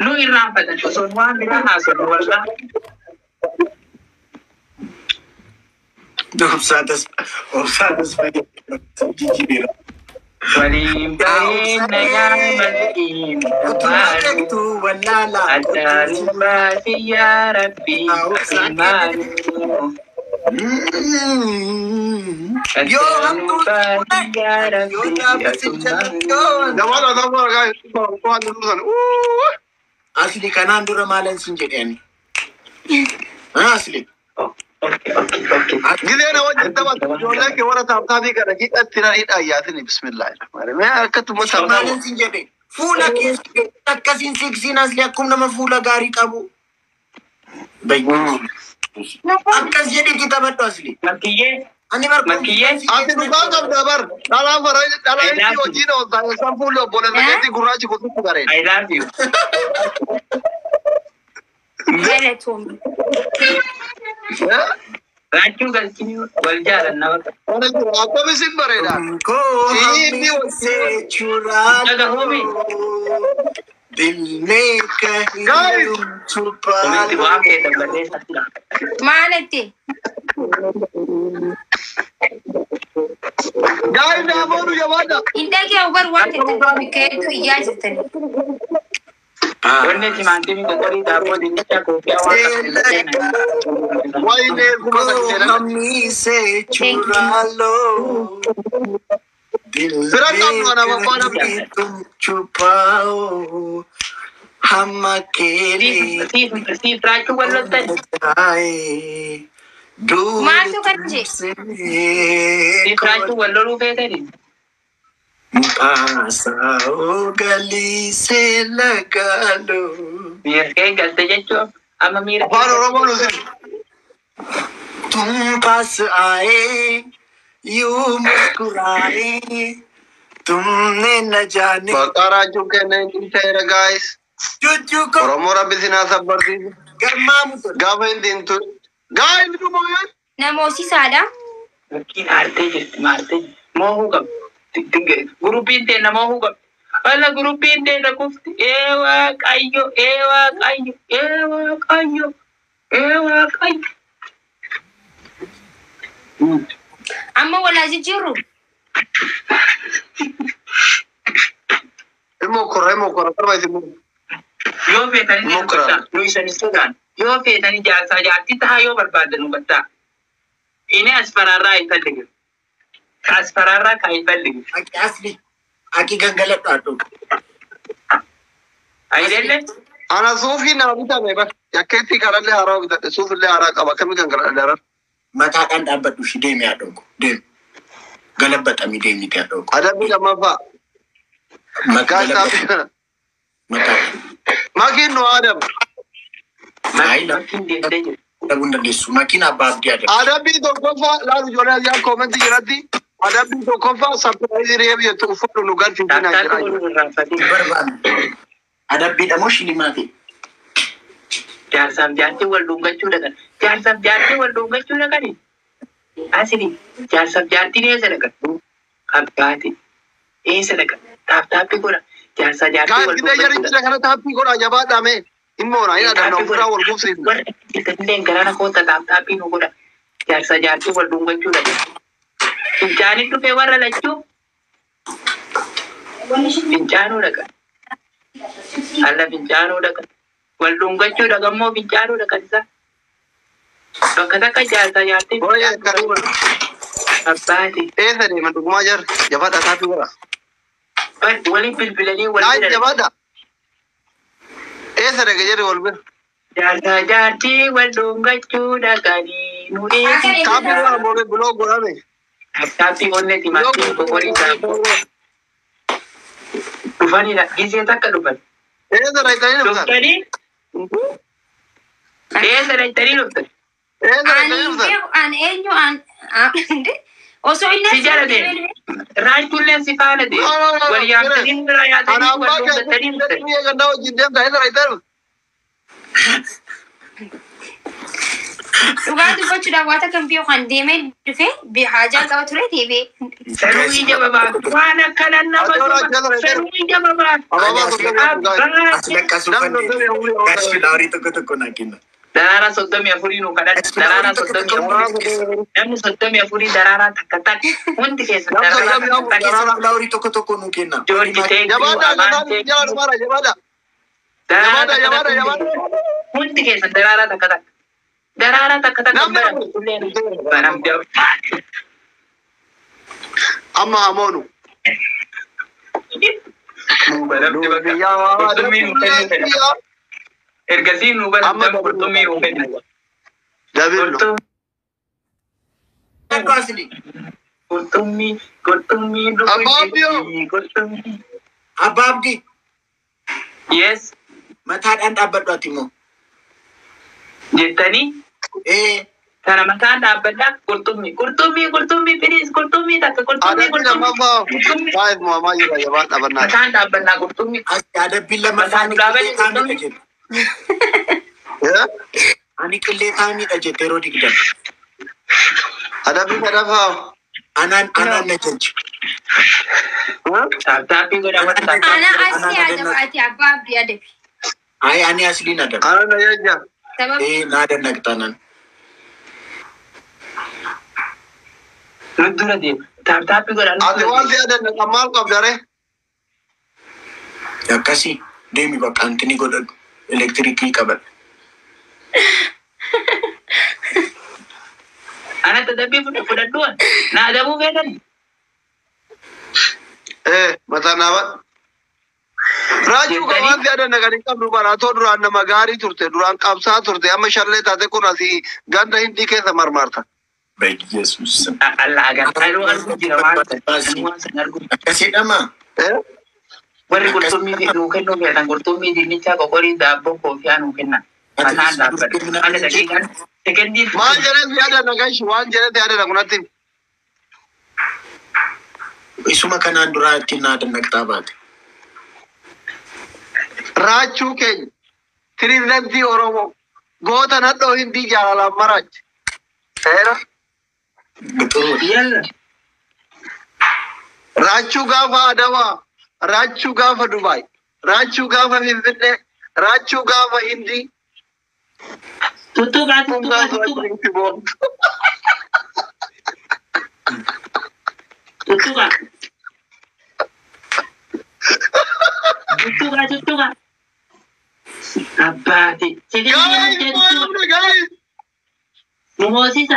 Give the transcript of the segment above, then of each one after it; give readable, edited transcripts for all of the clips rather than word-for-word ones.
Nu irraanfatan osoo waan biraa haasofnu walgaa. Obsaatas fayyadamu. Waliin bareedna yaamaliin Utumaatu walaala. Addaariin baasi yaa Rabbii Imaanu. Yoo hamtuu baasi yaa Rabbii Asli kanaan dura maalan sin jedhani? Asli. Gideena wajjin taphatu ijoollee kee warra taaptaabii kana hidhatti na hidhaa yaasini bismillaahi. Mee akkatuma maalan sin jedhe fuula keessa akkasiin siksiin asli akkuma nama fuula gaarii qabu. Akkas jedhe kitaabadhu asli. Makiyyee. Ani barbaadu. Makiyyee. ati dhugaa qabda bar dhalaa inni hojii dhooftaa isaan fuulli obboleessa keetii gurraachi kututti gareen. I love you. Raachuu galchini wal jaalanna bakka. Akkamisin bareeda. Siini Koo churaan. Daga homi. Dilne kahiyum Komitti waa kee dabbatee satira. Maalatti? gaa'ii naamoonu jabaadha. Indagee ubar waan ta'eef keetu iyyaa jirtanii. Wanni timaantimii qoqqorii daabboo dinnicha kookyaa waan Wayne kuma sakkeedha. Hamise churalo. Sira qabdu ana babbaadha. Chupao. Hamma kele. Siif raachuu wallottan. Maaltu kan jee? Siif raachuu walloluu feetani. Pasao galise lagalo. Miirkee galte jechuun amma miira. Afaan Oromoo nusin. तुम पास आए यूं मुस्कुराए तुमने न जाने Maqaa raachuu kenneen qinteera gaa'is. चुचू को Oromoo rabbi sinaa sabbarsiisu. गर्मामु तो Gaafa hin diintu. Gaa'ii ni dhumaa. Namoosisaadha. Fakkiin aartee jirti maartee moohuu qabu. Guruppiin ta'e moohuu qabu. Walla guruppiin ta'e kufti. Waaqayyo. Amma walaa jijjiirru. Immoo korra qarba isin muu. Yoo feetanii dubbata nu isanis sodan. Yoo feetanii jaarsaa jaartii tahaa yoo barbaadan hubatta. Inni asfararraa hin falligu. Asfararraa kan hin falligu. asli aki gangala taatu Ayidelle? Ana suufii naa bitame bar. Yakkeetti kanallee haaraa bitadhe suufillee haaraa qaba. Akkamii kan kana daran. mata kan dhabbadhu shi deemi adongo deemi galabatami deemi ti adongo Adabbii lammaffaa. Maqaa isaa mata makiin nu Adam. Makiin deemtee jiru. dabunda desu makina ababdi ada Adabbii tokkoffaa laalu ijoollee asiyaa koomentii jiratti. Adabbii tokkoffaa sapiraayizii reebi jettu uffatu nu galchuufi naa Taaktaatu jira. wal irraanfatee. barban adabbi damo shilimati Jaarsaaf jaartii wal dhungachuu dhaqan. Jaarsaaf jaartii wal dhungachuu dhaqani. Asini jaarsaaf jaartiin eessa dhaqan? Abbaati. Eessa dhaqan? Taaptaappii godha. Jaarsaa jaartii wal Gaa'ii dhungachuu jaricha kana taappii godhaa jabaadhaame. Immoona hin adanna ofirraa wal gubsiisu. Warra illee garana koota taaptaappii nu godha. Jaarsaa jaartii wal dhungachuu dhaqan. Fincaanii dhufee warra lachuu. Fincaanuu dhaqan. Alla fincaanuu dhaqan. Wal dhungachuu dhaqan moo fincaanuu dhaqan isaa? Bakka takka jaarsaa jaartii. Hooyee akkasuma. Abbaati. Eessa deeman dhugumaa jar jabaadha taappii godhaa. Waliin bilbilanii wal Gaa'ii bira. jabaadha. Eessa dhaqe jedhe wal bira. Jaarsaa jaartii wal dhungachuu dhaqanii nu eegi. Taappii godhaa moomee buloo godhame. Taappii qonnee timaatii qoqqorii isaa. Dhufanidha. Gisee takka dhufan. Eessa dhaqanii dhuftan? Dhuftanii. Eessa dhaqanii dhuftan? Eessa dhaqanii Ani dhuftan? an eenyu an osoo inni Si jala deemu. Raachuullee si faana deemu. Wal yaamtanii irraa Ana yaatanii abbaa wal dhungatanii dhuftan. biyya gandaa wajjin deemta eessa dhaqanii dhuftan? Dhugaa dubbachuudhaaf waata kan biyya kan deemee dhufe haajaa qaba ture deebee. Saruu ija babaa waan akkanaan nama saruu ija babaa. Daraaraa 34 nu kadhadha. Daraaraa 34 namni 34 daraaraa takka takka hundi keessa daraaraa takka takka. Laurii tokko nu kenna. Joorji ta'e hundi keessa daraaraa takka takka. Daraaraa takka takka amma amoonu ergasii nu baramdan qurxummii nu kenna. Qurxummii Abbaabdi. Yes. Mataadhaan dhaabbadhu ati immoo. Jettanii kana mataan dhaabbadhaa qurxummii please qurxummii takka qurxummii mataan dhaabbadhaa qurxummii. Adabbiin lama taa'anii jedhu. Ani qillee taa'aniidha jette yeroo digdam. Adabbii kadhafaa. Anaan na jajji. Taappii godhaa wanta Ana asii adabaati abbaa abdii adabi. Ani asliin adaba. Ana na jajja. Na dannaqxanan. Dura deema. Taappii godhaa. Ati waan si adannaqa maal qabdare? Akkasii deemi bakka antini godhadhu. Elektirikii qabadhu. Ana tadabbii fudhadhuun na adabuu feetani. Mataa naawwan. Raajuu kan waan si adannaqan hin qabdu baratoo duraan nama gaarii turte duraan qabsaa turte amma shallee taate kun asii ganda hindii keessa marmarta. Beekjeesus. Allah agarsiisuu arguu jira waan san arguu. Akkasiidhama. Warri qurxummii nuu kennuu feetan qurxummii dinnichaa qoqorii daabboo koofiyaa nuu kennan. Mataan dhaabbata. Ana daqiiqaan sekendii. Maal jedhee si adannaqa ishi waan jedhee si adannaqa kunatti. Isuma kanaan duraa ittiin na dannaqxaa baate. Raachuu keenya pirezidantii Oromoo goota nadhoo hindii jaalalaan maraachi. Seera. Yalla. Raachuu gaafa Adawaa, raachuu gaafa Dubaay, raachuu gaafa Finfinnee, raachuu gaafa Hindii. Tuttuqaa. Tuttuqaa. Abbaati. Guys. Numoosisa.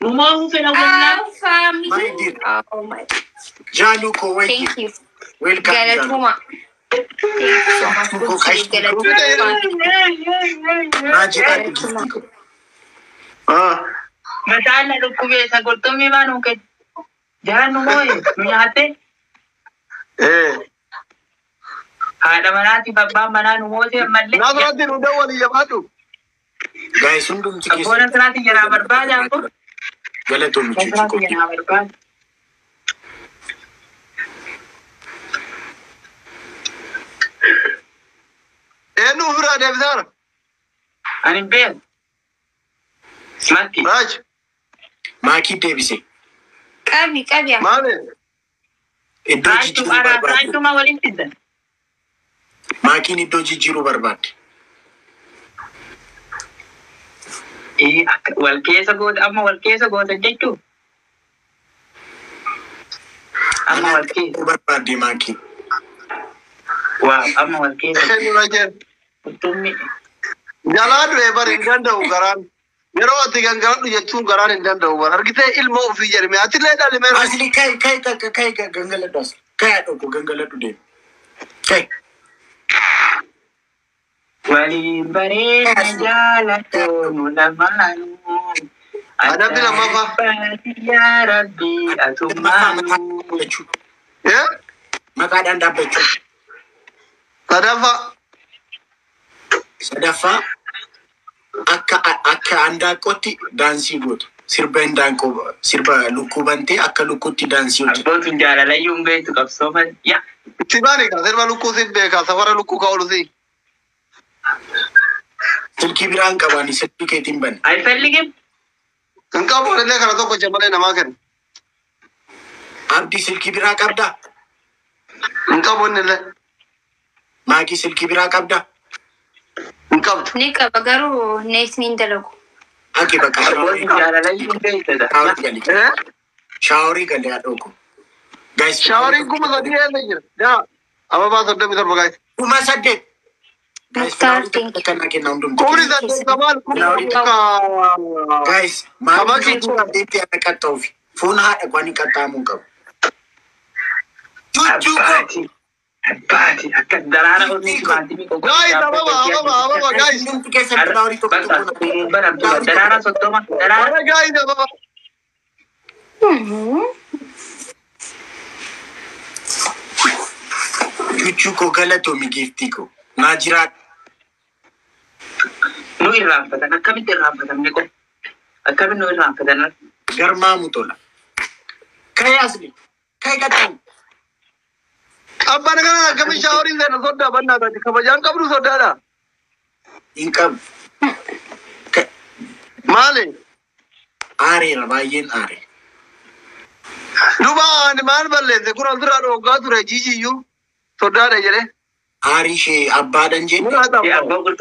Numoosu fedha wallaa. My dear. Oh my. Jaaluko wayyi. Thank you. Welcome. Galatuma. Thank you so much. Mataan na dhukkubeessa qurxummii maa nuu kenna. Jaan nu moo'e nu nyaatte. Haadha manaatiif abbaan manaa nu moote ammallee. Naasirratti nu dawwalii jabaadhu. Guys, hundumti keessa. Abboon asirratti jiraa barbaada abbo. Galatoomii Asirratti jiraa barbaada. Eenyu ofirraa deebisaara? Ani hin beeku. Matti. Raaj. Maakii deebise. Qabi. Maali? Iddoo jijjiiruu barbaadde. Raajuma waliin fiddan. Maakiin iddoo jijjiiruu barbaadde. Wal keessa goota amma wal keessa goota jechuun. Amma wal keessa. Barbaadde maakii. Waa amma wal keessa. Eenyu rajeen? Qurxummii. Jalaa du'ee bari hin danda'u garaan. Yeroo ati gangaladhu jechuun garaan hin danda'u bara. Argitee ilma ofii jedhame atillee dhalimee. Asli kai gangaladhu asli. Kai adoko gangaladhu deemu. Kai. Waliin bareeda jaalatoonu lamaanu. Adabbi lammaffaa. Yaa Rabbi atummaanu. Maqaadhaan dhaabbachuu. Sadaffaa akka handaaqqootti daansii gootu. Sirba lukkuu bantee akka lukkuutti daansii hojjetu. Abbootiin jaalalayyuu hin beektu qabsoofan. Yaa. Itti baani ka sirba lukkuu si beeka safara lukkuu ka oolu si. Silkii biraan qabaani silkii keetiin bani. አይፈልግም እንቀቡ ለለ ከረቶ ቆጨመለ ነማከን Abdii silkii biraa qabdaa? እንቀቡን ለለ Maakii silkii biraa qabdaa? እንቀብት Ni qaba garuu neesni hin dalagu. Aki bakka አቦን ያላለኝ እንደይተዳ shaaworii galee haadhooko. Guys, ሻወሪ ጉም ዘዲ ያለኝ ዳ አበባ ሰደ ሚተር በጋይ 8,000. Guys, Starting. kana kenna hundum. ኩሪ ዘደ ከማል ኩሪ Guys, maamii deetti ana qaxxoofi. Foon haadha kwani qaxxaamuun qabu. አባቲ አባቲ አከ ደራራ ሆኒ ማንቲ ሚቆ ጋይ አበባ ጋይ Hundumti keessatti shaaworii tokko tokko በቃ ደራራ ሶቶማ ደራራ አረ ጋይ አበባ Chuchuu koo galatoomi giiftii koo. Naa jiraadhu. ኑ ይራፈታል አከሚት ይራፈታል ሚቆ አከሚት ኑ ይራፈታል Garmaamu tola. Ka'ee asli. Ka'ee qaxxaamu. አባነ ገና ከመ ሻወሪ ዘነ ሶዳ በእናታችሁ ከበጃን ቀብሩ ሶዳዳ Hin qabu. ማለ Aareera baay'een aare. ዱባን ማን በለዘ ኩራ ድራ ዶጋ ቱረ ጂጂዩ ሶዳዳ ጀለ Aarii ishee abbaadhan jenne. ሙራታ ያቦ ግርቱ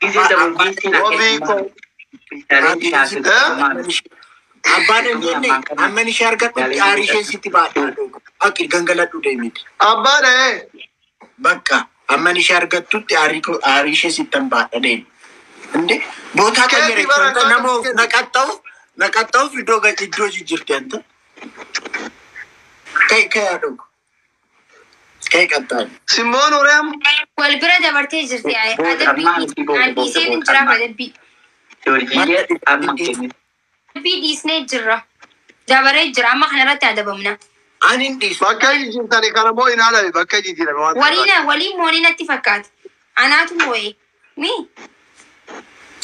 ጊዜ ደሞ ጊዜ ወቢኮ Abbaadhan jenne amman ishee argattutti aarii ishee sitti baadhaa. Aki gangaladhu deemiti. አባነ Bakka amman ishee argattutti aarii ishee sittan baadha deemi. Inde bootaa qayyare namoo naqaxxa'uuf iddoo jijjiirti anta. Ka'ee haadhooko. Ka'ee qaxxaani. ሲሞን ኦሪያም Wal bira dabartee jirti. Addiiseen hin jiraaf adabbii. ጆርጂዬ አማከኝ Adabbii dhiisnee jirra. Dabaree jira. Amma kanarratti adabamna. Ani hin dhiisu. bakka jijjiirtani kana moo inaala bakka jijjiirame waan Waliin moonii natti fakkaata. Anaatu moo'ee. Mi?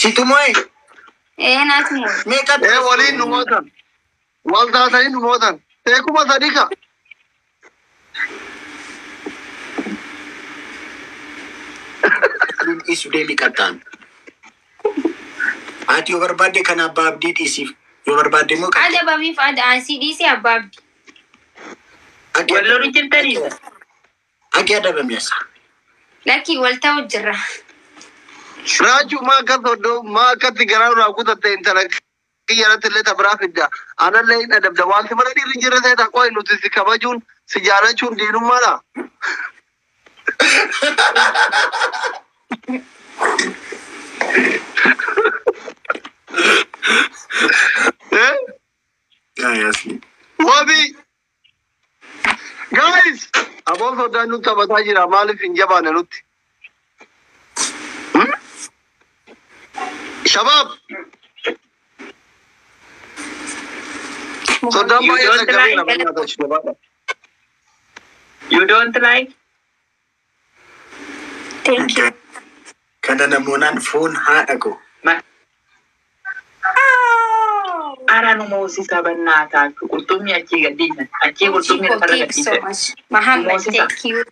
Situ moo'ee Anaatu moo'ee. meeqa waliin nu mootan wal taatanii nu mootan teekuma sadika dhiisu deemi qaxxaami. Ati yoo barbaadde kana abbaa abdii dhiisiif. Yoo barbaadde immoo Adabamiif ansii dhiisee abbaa abdii. ወሎን ጅንተኒ Agi adabame asa. Lakkii wal ta'u jirra. raaju maa akka soddoo maa akkatti garaa irraa kutatte intala kiyyaratti illee tabiraa fidda anallee hin adabda wanti mana dhiirri jirre ta'e taqqoo nuti si kabajuun si jaalachuun diinummaadha. Yaasni. Wabi guys aboon soddaan nutti taphataa jira maaliif hin jabaane nutti shabaab soddaan baay'ee saggarii nama nyaata shabaadha. ዩ ዶንት ላይክ Thank you. Kana namoonaan foon haadha koo. አራኑ ሞሲሳ በእናታችሁ ቁርጡሚ አቺ ገዲሰ አቺ ቁርጡሚ Thank ተረ you ገዲሰ so much. Muhammad, Moses. thank you.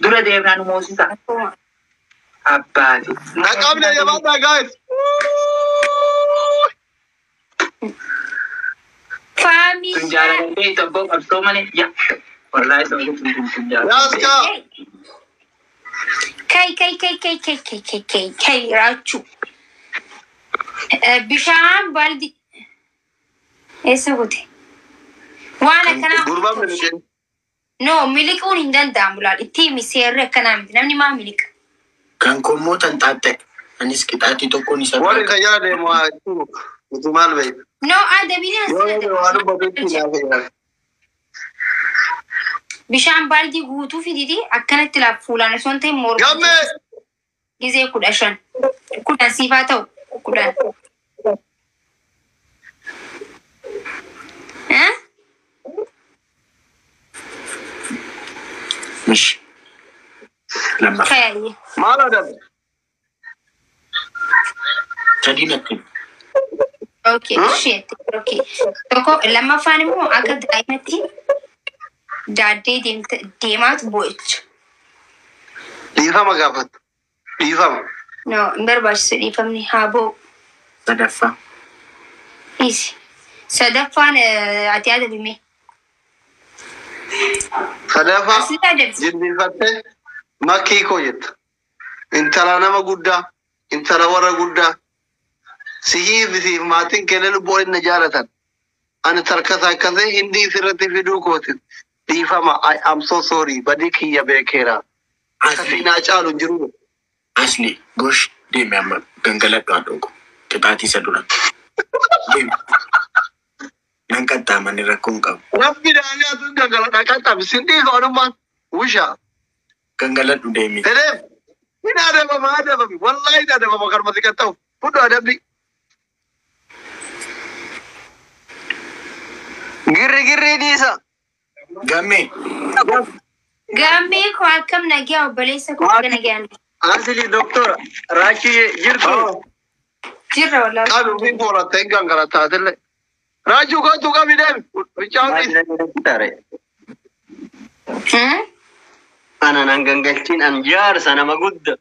ዱረ ደምናኑ ሞሲሳ አባቴ Naqabne jabaadha guys. Family. ቱንጃራ ገንዴ ተቦ ቀብሶ ማኔ ያ ወላሂ ሰው ቱንጃራ Yaska Kai Rachu. Bishaan baldi. Eessa goote? Waan akkanaa. gurbaan milike No, miliquun hin danda'amu laal. Itti seerri akkanaa miti. Namni maa miliqa? Kan kommoo tan xaaxxe. Anis qixaatii tokkoon isa warri kan jala deemu utu maal beeku No, adabiin waan dubbatutti laafee bishaan baaldii guutuu fiditi akkanatti laaf fuulaan osoo hin ta'in morma. gamme Gizee 15. 10 siifaa ta'u 10. mish. Lammaffaa. Kayaayyee. maal adabe Sadii natti. Okay, shit. Okay. Tokko lammaffaan immoo akka daa'imatti daaddee deemaatu boo'icha. dhiifama gaafatu dhiifama No, barbaachisu dhiifamni haa ba'u. sadaffaa. Dhiisi. Sadaffaan ati adabime. Sadaffaa Asii adabi. jilbifattee makkii koo jetta. Intala nama guddaa, intala warra guddaa. Sihiif maatiin keenya lubbuu inni jaalatan. Ani tarkasa akkasii hindi sirratti fiduu kootin. Dhiifama, I am so sorry. Badii kiyya beekeera. Akkasii naa caalu jiru. Asli gosh deemi amma gangaladhu haa dhoogu. Qixaatii isa dura. Deemi. Nan qaxxaamanni rakkoo hin qabu. Rabbi daanyaa tun gangaladhaa qaxxaami. Sindii kaadummaan wushaa. Gangaladhu deemi. Edeem, hin adabama adabami. Wallahi hin adabama karmasi qaxxaa'u. Hudu adabbi. Girri dhiisa. Gammee. Gammee koo akkam nagaa obboleessa koo gana gaan. Asili doktora Raachii jirtu. Jirra wallaahi. Qabi ufii borattee gangalataa tille. Raachuu kootu qabi deemi. Bichaawni. Ana nan gangalchiin an jaarsa nama gudda.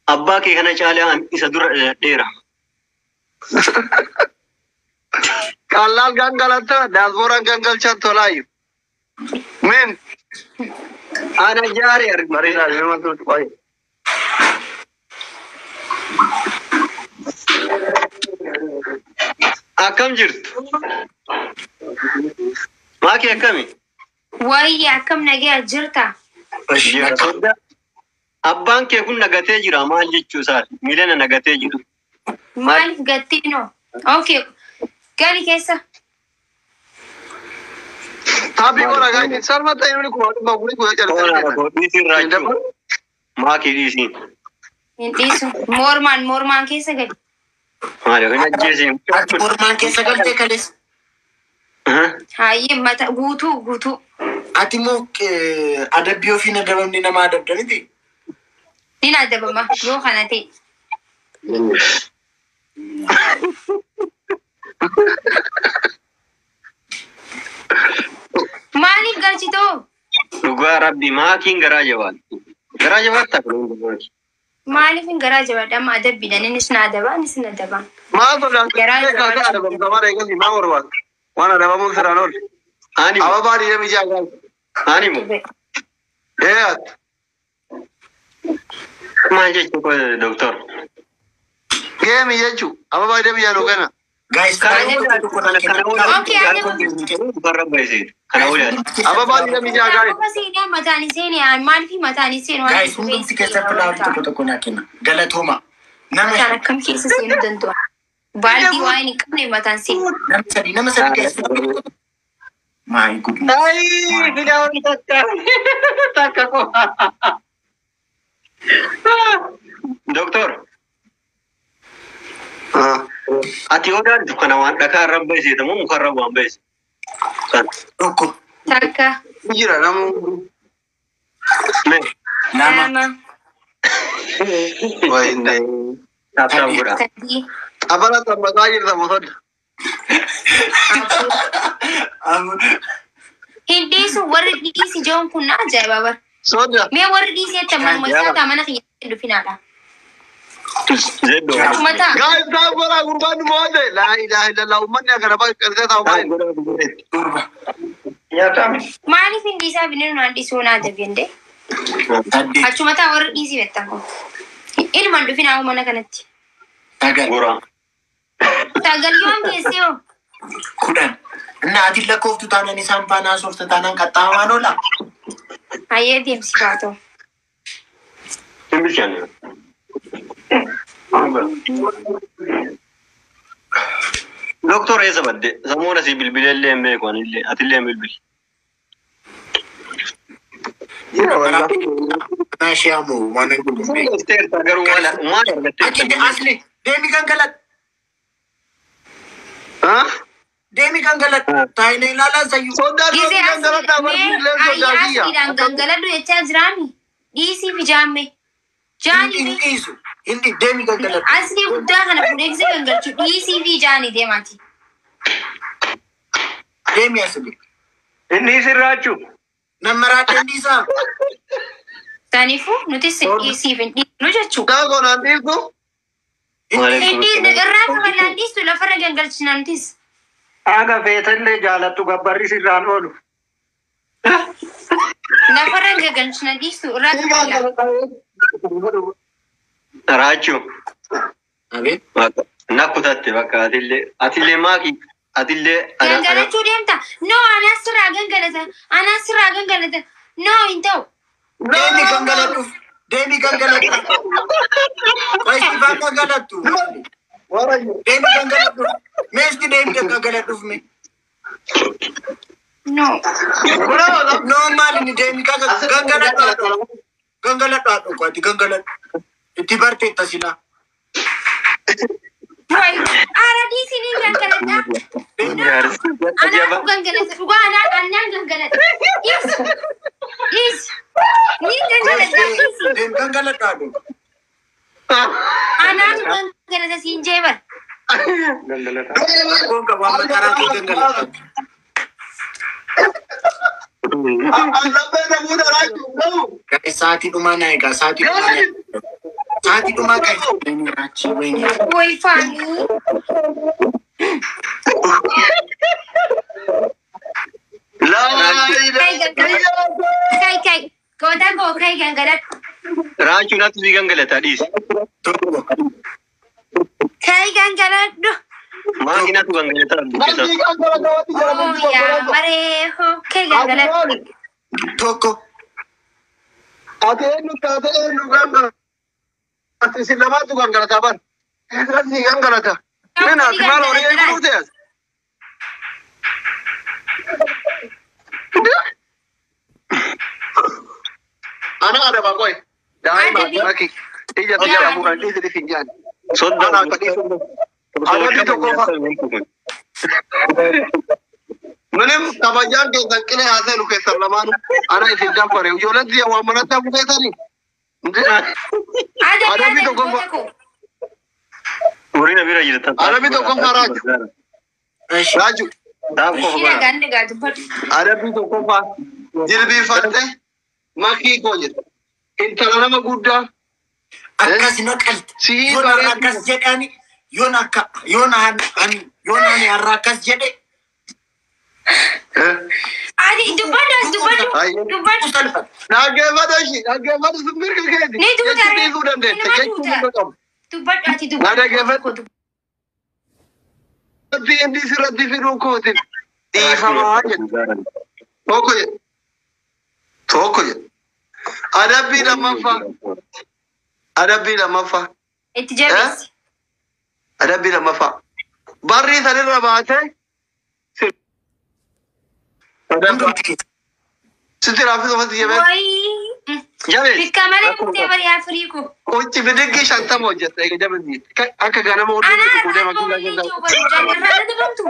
Abbaa kee kana caalee an isa dura dheera. Kallaal gangalataa daasbooraan gangalchaan tolaayu. Min. Ana jaare Mariidhaa deemaa turte baay'ee. akkam jirtu? Maakii akkami? Wayii akkam nagaa jirta? Abbaan kee kun nagatee jira maal jechuu isaati? Miilana nagatee jiru. Maaliif gattiinoo? Okay. Gali keessa. Taabii qoraa gaa'e sarma ta'e namni kuma dhibba kuni kuma calaqee. Dhiisiin raachuu. Maakii dhiisiin. Hin dhiisu. Mormaan keessa gadi. Maali kan ajjeesiin? Ati mormaan keessa galtee kalees. Hayyee mata guutuu. Ati immoo adabbii ofiin adabamni nama adabdaniti. Nin adabama yoo kana ta'e. Maaliif galchitoo? Dhugaa rabbi maakiin garaa jabaata. Garaa jabaata kun Maaliif hin garaa jabaadha amma adabbiidhaan innis na adabaa innis na adabaa. Maa sodaa kaasa adabamta mara eegalli maa barbaada. Waan adabamuun siraan oolu. Ani Ababaa dhiiree mijaa gaasa. ani moo Eeyaat. maal jechuun doktor? Geemi jechuun ababaa dhiiree mijaa nuu kenna. Guys, Ababaa dhiiree mijaa gaari. Mataan iseen maaliif mataan iseen waan guys, hundumti keessatti laafu tokko naa kenna. Galatooma. Nama mataan akkam keessa seenuu danda'a? Baaldii waan hin qabne mataan seenu. nama sadi keessa. My goodness. Ay, bigyan ko takka ko. Doktor, ati odaan kana waan dhakaa irra beesite moo muka irra waan beesite? Tokko. Takka Jira namu. Nama. Wayne. Taaptaan godha. sadii Abala tambataa jirta mosodda. hin dhiisu warri dhiisi joon kun na ajaa'iba bar. Soda. Mee warri dhiisi jetta manuma isaa mana kiyya dhufinaadha. Zeddo. Mataa Guys, taa boraa gurbaan moode. Laa ilaaha illallah ummanni akkana baqqaltee taa'u baay'ee. Durba. maaliif hin dhiisaa bineenyu naan dhiisuu naa dabende? Saddeet. Achuma taa warri dhiisi bettan kun. Ilmaan dhufinaa mana kanatti. Sagal. Gora. Sagal yoon keessee hoo? Kudhan. Ati lakkooftu taanaan isaan faanaa soofta taanaan qaxxaamaan oola. Hayyee deemsisaa ta'u. Hin bishaan. Doktor eessa badde? Samuuna si bilbileellee hin beeku anillee atillee hin bilbili. Naa shaamu waan hin gudunne. Dokteerta garuu maal Ati argattee? asli deemi kan galat. Ha? Deemi kan galat. Taayina ilaalaa sayyuu. Soda Gisee kan galata barsiislee sodaa kiyya. asiidhaan gangaladhu jechaa jiraami. Dhiisii fi jaamme. Jaanii Hin fi dhiisu. Hindi deemi kan galat. asii guddaa kana fuudhee gisee gangalchu dhiisii fi jaanii deemaati. Deemi asli. Inni sirraachuu. Nammaraa kendiisaa. Tanifu nuti siif hin dhiisnu jechuudha. Daa goonaan dhiisu. Inni irraa kabalaan dhiistu lafarra gangalchina nutis. Aga feetallee jaalattu gabbarri sirraan oolu. Lafarra gangalchina dhiistu irraa kabalaan. Raachuu. Abeet. Nakkutatte bakka atillee maaki atillee. Gangalachuu deemta. No anaa sirraa gangalata. Anaa sirraa gangalata. No hin ta'u. Deemi gangaladhuuf. Deemi gangaladhuuf. Fayyifaan gangalattu. Deemi gangaladhuuf. Meesti deemi gangaladhuuf mee. No. No maalini deemi gangaladhu. Gangaladhu ati gangaladhu. Itti barteetta silaa. Wai, aradi sini gangalata. Anak gangalata. Gua anak gangalata. Yes. Ni gangalata. Deemi gangaladhu. Anak gangalata sinjebar. Kun qabaa maqaraa kee gangaladhu. Sa'aatii dhumaa naa egaa sa'aatii dhumaa naa egaa. Sa'aatii dhumaa kan hin raachi wayini. Woi Fani. Kai. Kota ko kai gangalat. Raachuu natti si gangalata dhiisi. Kai gangalat do. Maaki natti gangalata dubbisa. Oh ya mareho kai gangalat. Tokko. Ate enu ganga. Ate silamaatu gangalata bar. Rasi gangalata. Nena ati maal horii eeguu ta'es. Ana ada bakoy. Daa'ima maki. Ija tiya bukan di finjan. Soddaan. Ana kadisu. Ada di toko fa. Menem kabajaan ke zakile haase lu ke sarlamanu. Ana isidam pare. Ujolan dia wa manata buketani. Ada di toko fa. Uriin bira jirta. Ada di toko fa Raju. Raju. Daaf qofa Ina bara. ganda gatu pat. Ada di toko fa. Jilbi fatte. Maki ko jir. Intala nama guddaa. Akkas naqalti. Sii Yoon bareedu. akkas jedhani yoon ani har'a akkas jedhe. Adi dubada. Salphata. Dhaggeeffata simbir keeti. Ni tuuta. Jechuu dandeessa. Jechuu ni qabu. Dubadati Na dubada. dhaggeeffatu. Inni sirratti fiduu kootiin. Dhiifamaa jedhu. Tokko jedhu. Adabbii lammaffaa. Itti jabeessi. Adabbii lammaffaa. Barrii sanirra baatee. Sitti raaffisa uffatni jabee. Wai. Jabees. Bikka malee murtee bari Afriiku. Ucci bidiggii 50 hojjetta eega jabanii. Akka ganama Ana hodhuu fuudhee rakkoo makiinaa ni keessa. jiru jaarraa dubamtu.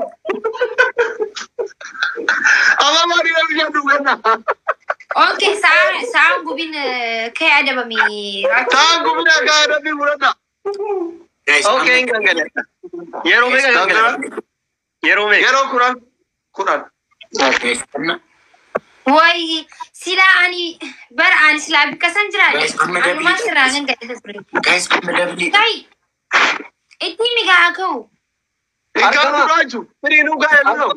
Amma maali namni jedhu kenna. Okay, saan gubin kaya adabami. Taan gumina akka adabbii murata. Okay, hin gangalata. Yeroo meeqa gangalata? Yeroo meeqa? Yeroo kudhan. Wai sila ani bar ani sila bikasan jira. Guys, amma Anu dabi- mas serangan gak ada ture. Guys, amma dabli. Kai, itu miga aku. Ikan kuraaju. Firiinuu gaa'e biro.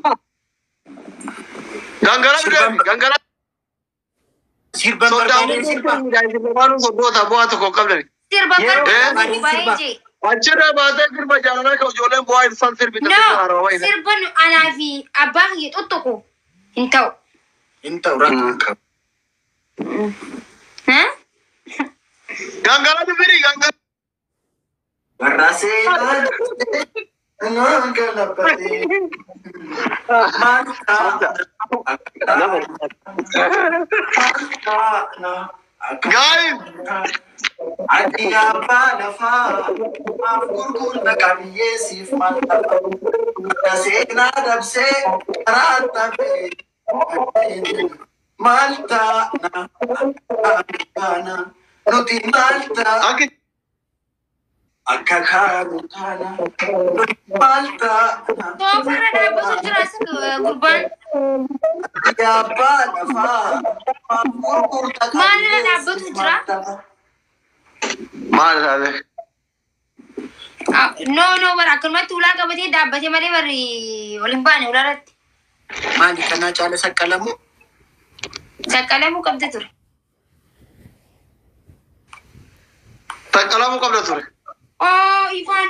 Gangara bideemi. Gangara. Sirba barbaade sirba. Waan soddoota bu'aa tokko qabdani. Sirba Ya, baru eh, baru sirba. aja. Achirra baatee sirba jaalalaa kan ijoolleen bu'aa ibsan sirbita. No, sirba nu anafi abah gitu tuh. Intau. Inta uraan qabu. Hah? Gangara bifiri gangara. Barraasee galabate. Guys, Ati abbaa lafaa maaf gurgurta qabiyyee siif maal ta'a? Seenaa dabsee karaa dhabee maal taana nuti maal ta'a? Akka kaanu taana nuti maal taana? Tuh, karena ada bos jelas gurban Maalirra dhaabbatu jira? Maal taate? No, bara akkanumatti ulaa qabatee dhaabbatee malee barri waliin baane ulaarratti. Maali kanaa caala saqqalamu? Saqqalamuu qabda ture. Saqqalamuu qabda ture. Ifaan